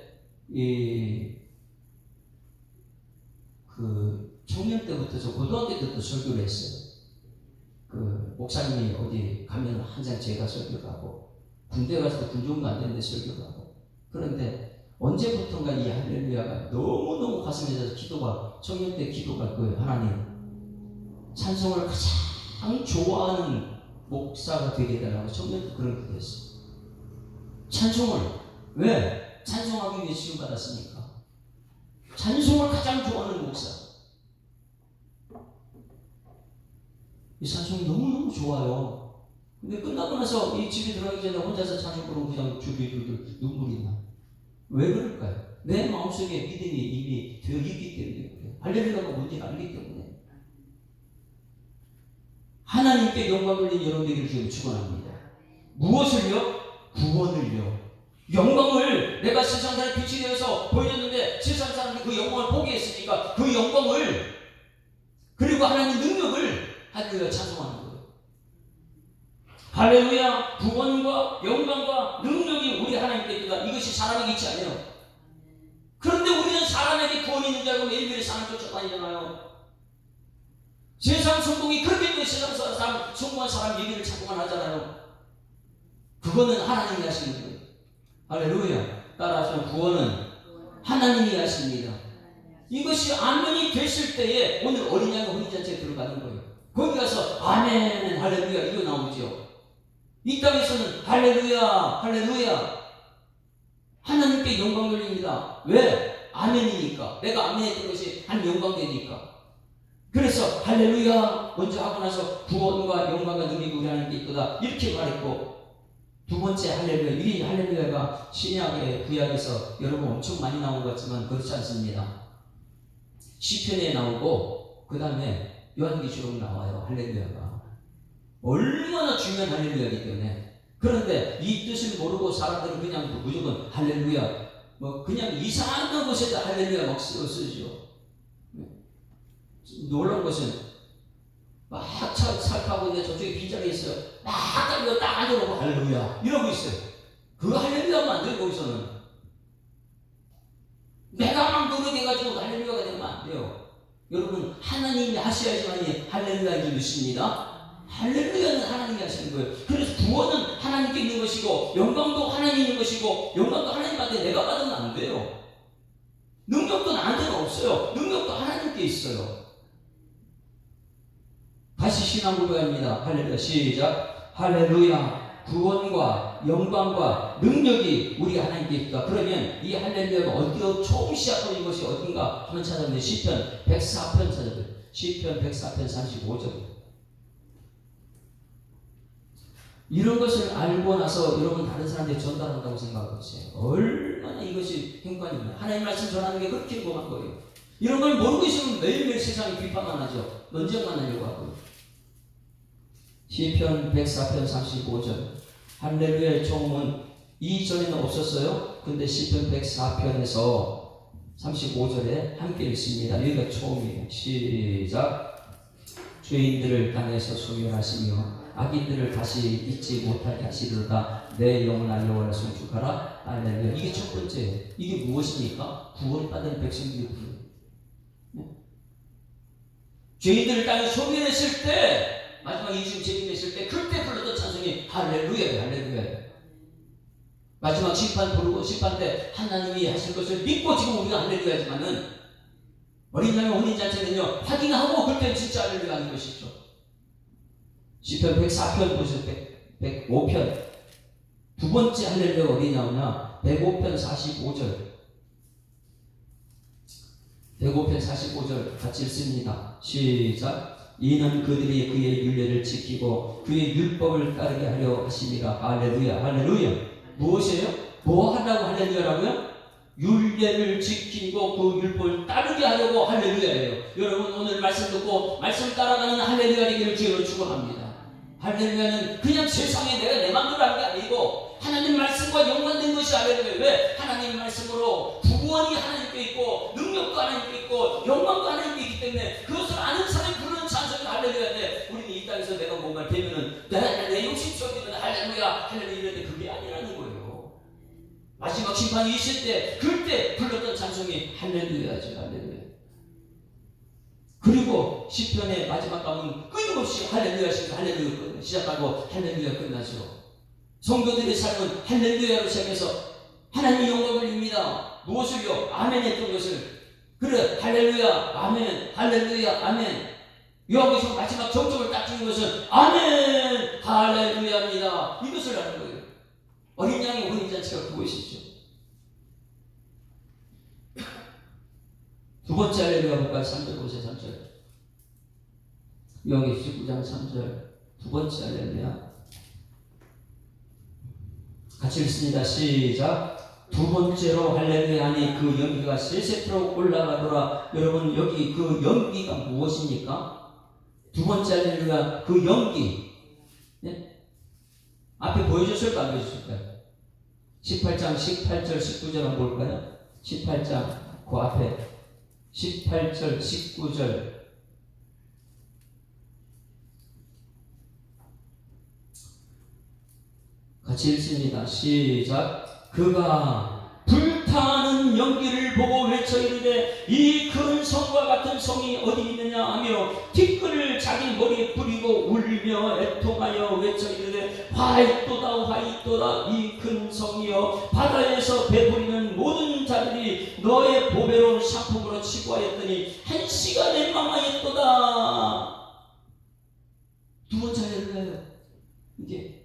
S1: 청년 때부터 저 고등학교 때부터 설교를 했어요. 목사님이 어디 가면 항상 제가 설교를 하고, 군대 가서도 군종도 안 되는데 설교를 하고. 그런데 언제부턴가 이 할렐루야가 너무너무 가슴에 서 청년 때 기도가 거예요. 하나님, 찬송을 가장 좋아하는 목사가 되게 해달라고 청년 때 그런 기도 했어요. 찬송을, 왜? 찬송하기 위해 지원받았으니까. 찬송을 가장 좋아하는 목사. 이 찬송이 너무너무 좋아요. 근데 끝나고 나서 이 집에 들어가기 전에 혼자서 찬송 부르고 그냥 줄줄줄 눈물이 나. 왜 그럴까요? 내 마음속에 믿음이 이미 되어 있기 때문에 그래요. 할렐루야가 뭔지 알기 때문에. 하나님께 영광 돌린 여러분에게 지금 축원합니다. 무엇을요? 구원을요. 영광을 내가 세상 사람의 빛이 되어서 보여줬는데 세상 사람들이 그 영광을 포기했으니까 그 영광을, 그리고 하나님 능력을 할렐루야 찬송하는 거예요. 할렐루야, 구원과 영광과 능력이 우리 하나님께 있다. 이것이 사람에게 있지 않아요. 그런데 우리는 사람에게 구원이 있는 줄 알고 매일매일 사람 쫓아다니잖아요. 세상 성공이 그렇게 또 세상 사람, 성공한 사람 얘기를 자꾸만 하잖아요. 그거는 하나님이 하시는 거예요. 할렐루야. 따라서 구원은 하나님이 하십니다. 이것이 아멘이 됐을 때에 오늘 어린 양의 혼인잔치에 들어가는 거예요. 거기 가서 아멘, 할렐루야 이거 나오죠. 이 땅에서는 할렐루야, 할렐루야, 하나님께 영광 돌립니다. 왜? 아멘이니까. 내가 아멘했던 것이 하나님 영광 되니까. 그래서 할렐루야 먼저 하고 나서 구원과 영광과 능력이 우리 하나님께 있도다 이렇게 말했고, 두 번째 할렐루야, 이 할렐루야가 신약의 구약에서 여러분 엄청 많이 나온 것 같지만 그렇지 않습니다. 시편에 나오고 그 다음에 요한계시록 나와요. 할렐루야가 얼마나 중요한 할렐루야이기 때문에. 그런데 이 뜻을 모르고 사람들은 그냥 무조건 할렐루야, 그냥 이상한 곳에다 할렐루야 막 쓰죠. 놀라운 것은 막 차 타고 있는데 저쪽에 빈자리 있어요. 막 달려 딱 앉아놓고 할렐루야 이러고 있어요. 그 할렐루야만 안 돼요. 거기서는 내가 막 노력해가지고 할렐루야가 되면 안 돼요. 여러분, 하나님이 하셔야지만 할렐루야인 줄 믿습니다. 할렐루야는 하나님이 하시는 거예요. 그래서 구원은 하나님께 있는 것이고 영광도 하나님이 있는 것이고 영광도 하나님한테 내가 받으면 안 돼요. 능력도 나한테는 없어요. 능력도 하나님께 있어요. 다시 신앙 고백합니다. 할렐루야. 시작. 할렐루야. 구원과 영광과 능력이 우리 하나님께 있다. 그러면 이 할렐루야가 어디로 처음 시작된 것이 어딘가 한번 찾아보면 시편 104편 찾아보세요. 시편 104편 35절. 이런 것을 알고 나서 여러분 다른 사람들이 전달한다고 생각하세요. 얼마나 이것이 행관입니다. 하나님 말씀 전하는 게 그렇게 행복한 거예요. 이런 걸 모르고 있으면 매일매일 세상에 비판만 하죠. 논쟁만 하려고 하고. 시편 104편 35절. 할렐루야의 초음은 이전에는 없었어요. 근데 시편 104편에서 35절에 함께 읽습니다. 여기가 초음이에요. 시작. 죄인들을 땅에서 소멸하시며 악인들을 다시 잊지 못하게 하시리로다. 내 영혼아 여호와를 송축하라. 할렐루야. 이게 첫 번째예요. 이게 무엇입니까? 구원받은 백성들이 부르는. 네? 죄인들을 땅에 소멸했을 때, 마지막 예수님 재림했을 때 그때 불렀던 찬송이 할렐루야예요. 할렐루야예요. 마지막 심판 부르고 심판 때 하나님이 하실 것을 믿고 지금 우리가 할렐루야지만은 어린 양의 혼인잔치는요, 확인하고 그때 진짜 할렐루야 하는 것이죠. 시편 104편 보세요. 105편. 두 번째 할렐루야가 어디 나오냐? 105편 45절. 105편 45절 같이 읽습니다. 시작. 이는 그들이 그의 율례를 지키고 그의 율법을 따르게 하려 하심이라. 할렐루야, 할렐루야. 무엇이에요? 뭐 하라고 할렐루야라고요? 율례를 지키고 그 율법을 따르게 하려고 할렐루야예요. 여러분 오늘 말씀 듣고 말씀 따라가는 할렐루야 되기를 주로 축원합니다. 할렐루야는 그냥 세상에 내가 내 마음대로 하는 게 아니고 하나님 말씀과 연관된 것이 할렐루야예요. 왜? 하나님 말씀으로 구원이 하나님께 있고 능력도 하나님께 있고 영광도 하나님께 있기 때문에 그것을 아는 사람이 부르는 찬송이 할렐루야인데, 우리는 이 땅에서 내가 뭔가 되면은 내 욕심 쫓기면 할렐루야 할렐루야 이랬는데 그게 아니라는 거예요. 마지막 심판이 있을 때 그때 불렀던 찬송이 할렐루야죠. 할렐루야. 그리고 시편의 마지막 가면 끊임없이 할렐루야 시작하고 할렐루야 끝나죠. 성도들의 삶은 할렐루야로 시작해서 하나님 영광을 돌립니다. 무엇을요? 아멘 했던 것을. 그래 할렐루야 아멘 할렐루야 아멘. 요한계시록 마지막 정점을 딱 주는 것은 아멘 할렐루야입니다. 이것을 하는 거예요. 어린 양의 혼인잔치가 그것이죠. 두 번째 할렐루야 볼까요? 3절 보세요. 3절. 요한계시록 19장 3절. 두 번째 할렐루야. 같이 읽습니다. 시작. 두 번째로 할렐루야 하니 그 연기가 세세토록 올라가더라. 여러분 여기 그 연기가 무엇입니까? 두 번째 할렐루야 그 연기. 네? 앞에 보여줬을까 안 보여줬을까요? 18장 18절 19절 한번 볼까요? 18장 그 앞에 18절 19절. 같이 읽습니다. 시작. 그가 불타는 연기를 보고 외쳐 이르되 이 큰 성과 같은 성이 어디 있느냐 하며 티끌을 자기 머리에 뿌리고 울며 애통하여 외쳐 이르되 화있도다 화있도다 이 큰 성이여 바다에서 베풀리는 모든 자들이 너의 보배로운 상품으로 치부하였더니 한 시간에 망하였도다. 두 번째 할렐루야예요. 이게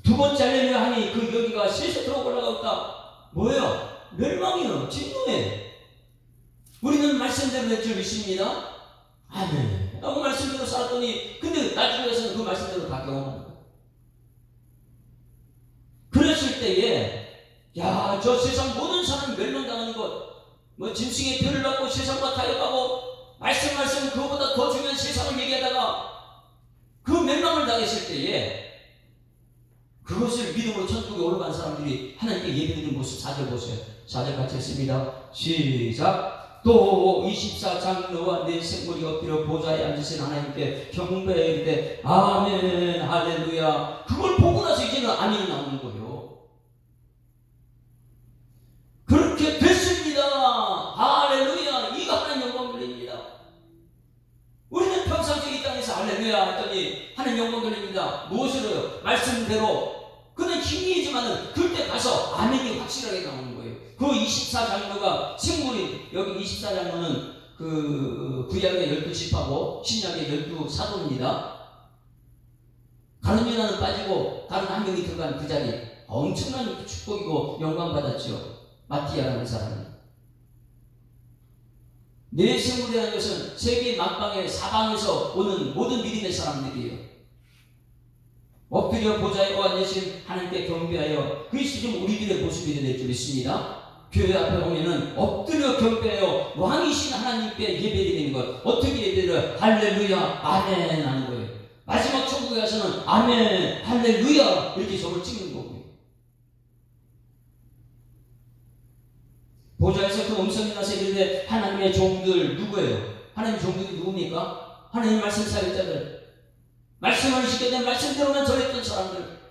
S1: 두 번째 할렐루야 하니 그 여기가 세세토록 올라갔다. 뭐예요? 멸망이요. 진노에. 우리는 말씀대로 될 줄 믿습니다. 아멘. 라고 말씀대로 살았더니 근데 나중에 가서는 그 말씀대로 다 경험하는 거예요. 그랬을 때에 야, 저 세상 모든 사람이 멸망당하는 것, 뭐 짐승의 표를 받고 세상과 타협하고 말씀 그거보다 더 중요한 세상을 얘기하다가 그 멸망을 당했을 때에 그것을 믿음으로 천국에 올라간 사람들이 하나님께 예배드리는 모습 4절 보세요. 4절 같이 했습니다. 시작. 또 24장로와 네 생물이 엎드려 보좌에 앉으신 하나님께 경배해 이르되 아멘 할렐루야. 그걸 보고 나서 이제는 아멘이 나오는 거예요. 그렇게 됐습니다. 할렐루야. 이거 하나님 영광 돌립니다. 우리는 평상시에 이 땅에서 할렐루야 했더니 하나님 영광 돌립니다. 무엇으로요? 말씀대로. 그는 힘이지만은 그때 가서 아멘이 확실하게 나오는 거예요. 그 24장로가 생물이, 여기 24장로는 그 구약의 12지파고 신약의 12사도입니다. 다른 유다는 빠지고 다른 한 명이 들어간 그 자리 엄청난 축복이고 영광 받았죠. 마티아라는 사람이. 네 생물이라는 것은 세계 만방의 사방에서 오는 모든 믿음의 사람들이에요. 엎드려 보좌에 앉으신 하나님께 경배하여, 그것이 좀 우리들의 모습이 될 줄 믿습니다. 교회 앞에 오면은 엎드려 경배하여 왕이신 하나님께 예배드리는 것. 어떻게 예배를? 할렐루야 아멘 하는 거예요. 마지막 천국에 가서는 아멘 할렐루야 이렇게 저를 찍는 거고요. 보좌에서 그 음성이 나서 이르되 하나님의 종들 누구예요? 하나님 종들이 누굽니까? 하나님 말씀 사역자들, 말씀을 시켜낸 말씀대로만 전했던 사람들,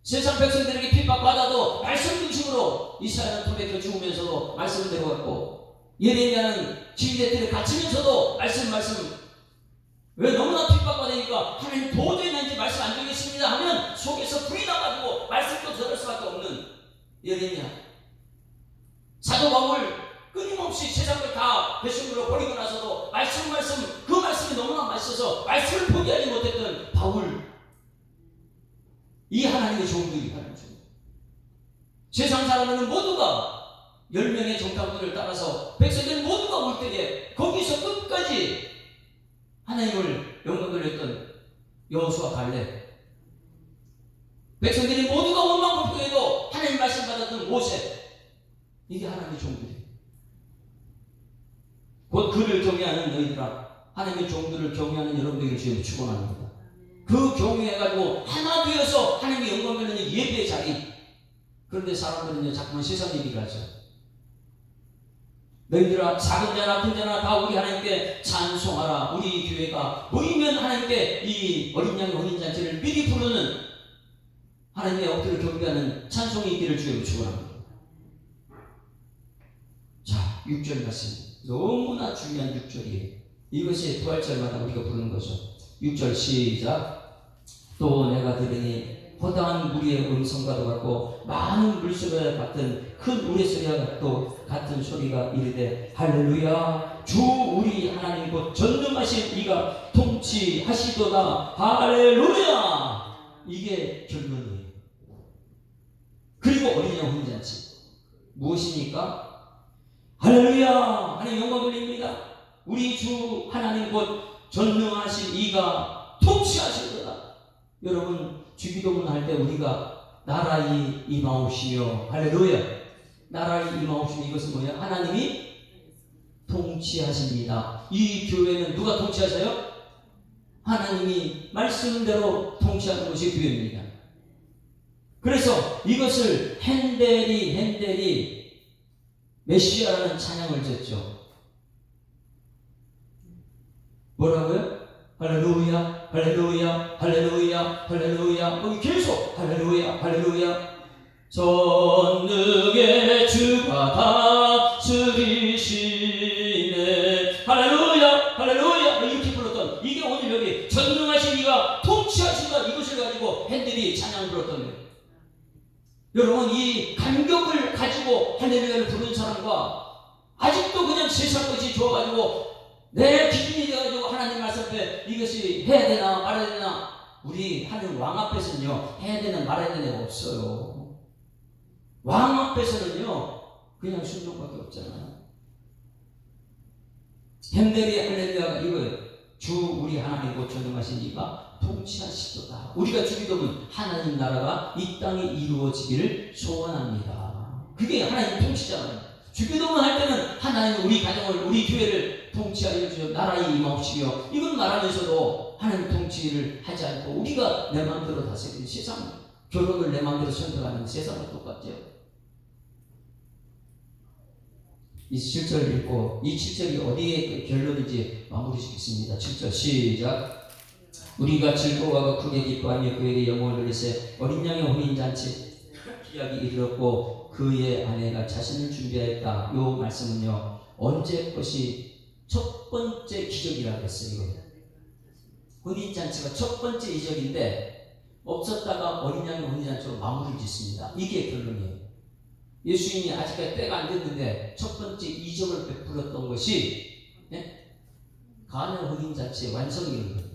S1: 세상 백성들에게 핍박받아도 말씀 중심으로 이스라엘은 토백혀 죽으면서도 말씀대로 갔고, 예레미야는 지휘대들에 갇히면서도 말씀 왜 너무나 핍박받으니까 하나님 도저히 난 이제 말씀 안 되겠습니다 하면 속에서 불이 나가지고 말씀도 들을 수밖에 없는 예레미야. 사도 바울 끊임없이 세상 것을 다 배설물로 버리고 나서도 말씀 그 말씀이 너무나 맛있어서 말씀을 포기하지 못했던 바울, 이 하나님의 종들이 하는 종. 세상 사람들은 모두가 10명의 정탐꾼을 따라서 백성들 모두가 올 때에 거기서 끝까지 하나님을 영광 돌렸던 여호수아 갈렙, 백성들이 모두가 원망 불평해도 하나님 말씀 받았던 모세, 이게 하나님의 종들이에요. 곧 그를 경외하는 너희들아, 하나님의 종들을 경외하는 여러분들에게 지금 축원합니다. 그 경외해가지고 하나 되어서 하나님의 영광 돌리는 예배의 자리. 그런데 사람들은요 자꾸만 세상 얘기를 하죠. 너희들아, 작은 자나 큰 자나 다 우리 하나님께 찬송하라. 우리 교회가 모이면 하나님께 이 어린 양의 혼인잔치를 미리 부르는 하나님의 엎드려 경배하는 찬송이 있기를 주여 축원합니다. 자, 6절 말씀 너무나 중요한 6절이에요. 이것이 부활절마다 우리가 부르는 거죠. 6절 시작. 또 내가 들으니 허다한 무리의 음성과도 같고 많은 물소리와 같은 큰 우레소리와 같은 소리가 이르되 할렐루야, 주 우리 하나님 곧 전능하신 이가 통치하시도다. 할렐루야. 이게 결론이에요. 그리고 어린 양 혼인잔치 무엇입니까? 할렐루야, 하나님 영광 돌립니다. 우리 주 하나님 곧 전능하신 이가 통치하시도다. 여러분, 주기도문 할 때 우리가 나라의 임하옵시며, 할렐루야, 나라의 임하옵시며, 이것은 뭐야? 하나님이 통치하십니다. 이 교회는 누가 통치하세요? 하나님이 말씀대로 통치하는 것이 교회입니다. 그래서 이것을 핸델이 메시아라는 찬양을 졌죠. 뭐라고요? 할렐루야, 할렐루야, 할렐루야, 할렐루야. 거기 계속 할렐루야, 할렐루야. 전능의 주가 다스리시네. 할렐루야, 할렐루야. 이렇게 불렀던, 이게 오늘 여기 전능하신 이가 통치하신다, 이것을 가지고 핸들이 찬양 불렀던 거예요. 여러분, 이 감격을 가지고 할렐루야를 부르는 사람과 아직도 그냥 세상 것이 좋아가지고 내 기준이 돼가지고 하나님 말씀 앞에 이것이 해야 되나 말아야 되나, 우리 하는 왕 앞에서는요 해야 되는 말아야 되는 게 없어요. 왕 앞에서는요 그냥 순종밖에 없잖아요. 핸델이 할렐루야가 이거예요. 주 우리 하나님 곧 전능하신 이가 통치하시도다. 우리가 주기도문 하나님 나라가 이 땅에 이루어지기를 소원합니다. 그게 하나님 통치잖아요. 주기도문 할 때는 하나님 우리 가정을, 우리 교회를 통치하여 주시어 나라의 임하옵시며, 이건 말하면서도 하나님 통치를 하지 않고 우리가 내 마음대로 다스리는 세상, 결혼을 내 마음대로 선택하는 세상과 똑같죠. 이 7절 읽고, 이 7절이 어디에 결론인지 마무리 짓겠습니다. 7절 시작. 우리가 즐거워하고 크게 기뻐하며 그에게 영광을 돌리세. 어린 양의 혼인잔치 기약이 이르렀고 그의 아내가 자신을 준비하였다. 요 말씀은요 언제 것이 첫 번째 기적이라고 했어요. 이거 혼인잔치가 첫 번째 이적인데 없었다가 어린 양의 혼인잔치로 마무리 짓습니다. 이게 결론이에요. 예수님이 아직까지 때가 안 됐는데 첫 번째 이적을 베풀었던 것이 가나의 혼인잔치의 완성인 거예요.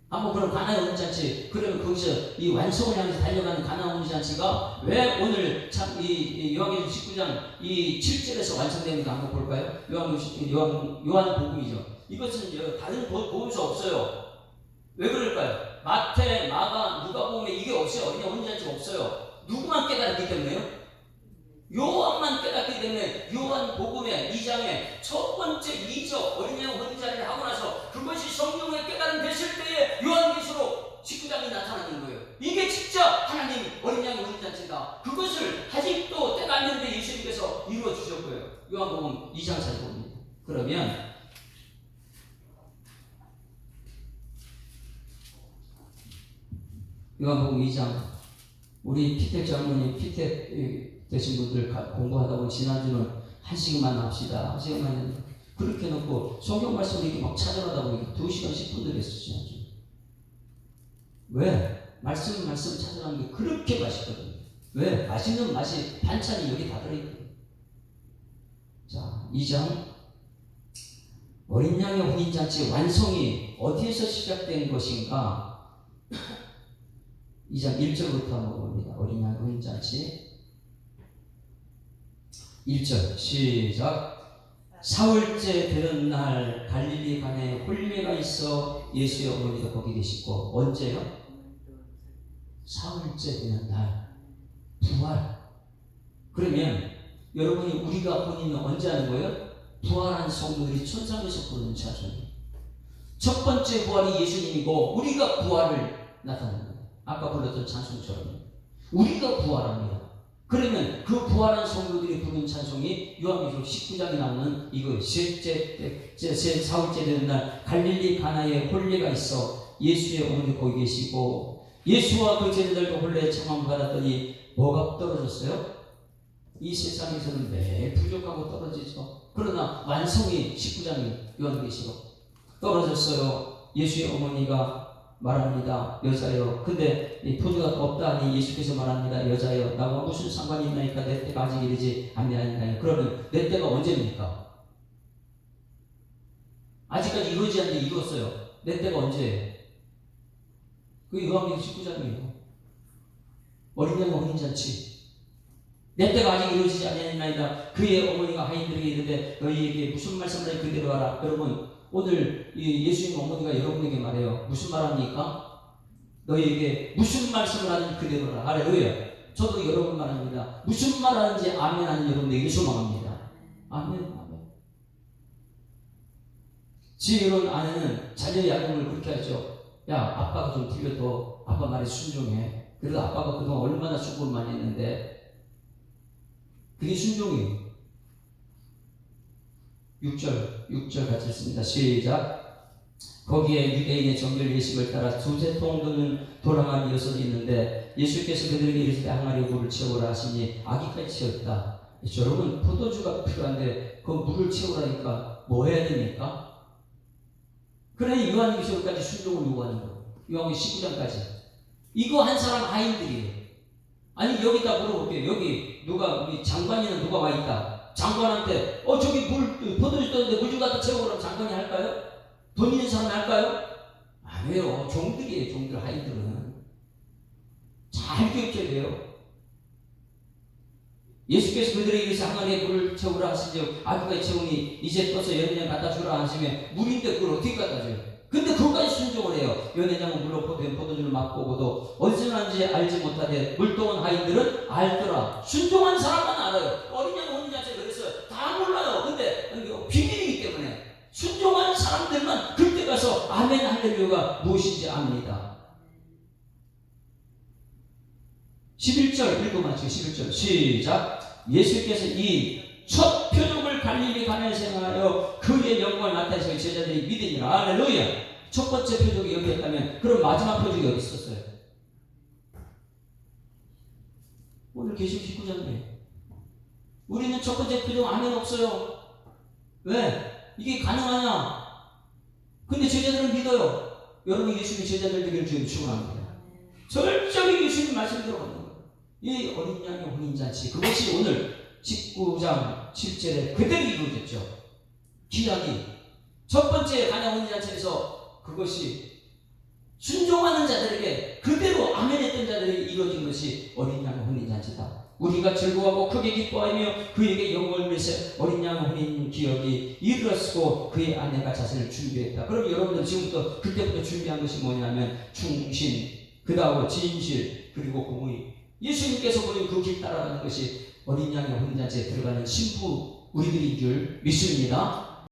S1: 한번 그럼 가나의 혼인잔치, 그러면 거기서 이 완성을 향해서 달려가는 가나의 혼인잔치가 왜 오늘 참 이 요한계시록 19장 이 7절에서 완성되는가 한번 볼까요? 요한복음이죠. 이것은 다른 복음서 없어요. 왜 그럴까요? 마태, 마가, 누가복음에 이게 없어요. 어린이 혼인잔치가 없어요. 누구만 깨달았기 때문에요? 요한만 깨닫기 때문에 요한복음의 2장에 첫 번째 이적 어린이 혼인잔치를 하고 나서 그것이 성령의 깨달음 됐을 때에 요한계시록 19장이 나타나는 거예요. 이게 진짜 하나님 어린 양의 혼인잔치다. 그것을 아직도 때가 안 됐는데 예수님께서 이루어 주셨고요. 요한복음 2장 살펴봅니다. 그러면 요한복음 2장, 우리 피택 장로님, 피택 되신 분들 공부하다 보면 지난주는 1시간만 합시다. 1시간만 했는데 그렇게 놓고 성경 말씀을 이렇게 막 찾아가다 보니까 2시간 10분 되겠어요. 왜? 말씀 찾아가는 게 그렇게 맛있거든요. 왜? 맛있는 맛이 반찬이 여기 다 들어있거든요. 자, 2장 어린 양의 혼인잔치 완성이 어디에서 시작된 것인가? 2장 1절부터 한번 봅니다. 어린 양의 혼인잔치 1절 시작. 사흘째 되는 날 갈릴리 간에 홀례가 있어 예수의 어머니가 거기 계시고. 언제요? 사흘째 되는 날 부활. 그러면 여러분이 우리가 본인은 언제 하는 거예요? 부활한 성도들이 천상에서 부르는 찬송이에요. 첫 번째 부활이 예수님이고 우리가 부활을 나타내는 거예요. 아까 불렀던 찬송처럼 우리가 부활합니다. 그러면 그 부활한 성도들이 부르는 찬송이 요한계시록 19장에 나오는 이거 사흘째 되는 날 갈릴리 가나에 홀례가 있어 예수의 어머니 거기 계시고. 예수와 그 제자들도 홀례에 청함을 받았더니 뭐가 떨어졌어요? 이 세상에서는 매일 부족하고 떨어지죠. 그러나 완성이 19장이 요한계시록 떨어졌어요. 예수의 어머니가 말합니다. 여자여. 근데 이 포도가 없다 하니 예수께서 말합니다. 여자여, 나와 무슨 상관이 있나이까? 내 때가 아직 이르지 아니하니까요. 그러면 내 때가 언제입니까? 아직까지 이루어지지 않는데 이루었어요. 내 때가 언제예요? 그게 요한계시록 19장이에요. 어린 양의 혼인잔치. 내 때가 아직 이루어지지 아니하니까 그의 어머니가 하인들에게 이르되 너희에게 무슨 말씀을 하니 그대로 하라. 여러분, 오늘 예수님 어머니가 여러분에게 말해요. 무슨 말합니까? 너희에게 무슨 말씀을 하는지 그대로 하라. 할렐루야. 저도 여러분 말합니다. 무슨 말 하는지 아멘 하는 여러분에게 소망합니다. 아멘, 아멘. 지혜로운 아내는 자녀의 양육을 그렇게 하죠. 야, 아빠가 좀 틀려도 아빠 말에 순종해. 그래도 아빠가 그동안 얼마나 수고를 많이 했는데. 그게 순종이에요. 6절 같이 읽습니다. 시작. 거기에 유대인의 정결 예식을 따라 두세 통 도는 도랑함이 여섯 있는데 예수께서 그들에게 이르시되 항아리에 물을 채우라 하시니 아기까지 채웠다. 여러분, 포도주가 필요한데 그 물을 채우라니까 뭐 해야 됩니까? 그래 요한계시록까지 순종을 요구하는 거예요. 요한계시록 19장까지. 이거 한 사람 하인들이에요. 아니 여기다 물어볼게요. 여기 누가 우리 장관이나 누가 와 있다. 장관한테 저기 물 포도주 떠는데 물 좀 갖다 채워보라면 장관이 할까요? 돈 있는 사람이 할까요? 안 해요. 종들이에요. 종들 하인들은 잘 기억해야 돼요. 예수께서 그들에게 이르시되 항아리에 물을 채우라 하시니 아기까지 채우니 이제 떠서 연회장 갖다 주라 하시면 물인데 그걸 어떻게 갖다 줘요? 근데 그것까지 순종을 해요. 연회장은 물로 포도된 포도주를 맛보고도 어디서 나는지 알지 못하되 물동원 하인들은 알더라. 순종한 사람만 알아요. 어린 양 혼인잔치 그래서 다 몰라요. 근데 비밀이기 때문에 순종한 사람들만 그때 가서 아멘 할렐루야가 무엇인지 압니다. 11절 읽어마치고 11절 시작. 예수께서 이 첫 표적을 갈릴리 가나에서 행하여 그의 영광을 나타내시고 제자들이 믿으니라. 할렐루야. 첫 번째 표적이 여기였다면 그럼 마지막 표적이 어디 있었어요? 오늘 계시록 19장이에요. 우리는 첫 번째 표적 아멘 없어요. 왜? 이게 가능하냐? 근데 제자들은 믿어요. 여러분 예수님 제자들 되기를 주님 축원합니다. 철저히 예수님 말씀대로 하는 거예요. 이 어린 양의 혼인잔치, 그것이 오늘 19장 7절에 그대로 이루어졌죠. 기약이 첫 번째 가나 혼인잔치에서 그것이 순종하는 자들에게 그대로 아멘했던 자들에게 이루어진 것이 어린 양의 혼인잔치다. 우리가 즐거워하고 크게 기뻐하며 그에게 영광을 위해서 어린 양의 혼인 기억이 이르렀고 그의 아내가 자신을 준비했다. 그럼 여러분들 지금부터 그때부터 준비한 것이 뭐냐면 충신, 그 다음 진실, 그리고 공의. 예수님께서 보인 그 길 따라가는 것이 어린 양의 혼인잔치에 들어가는 신부 우리들인 줄 믿습니다.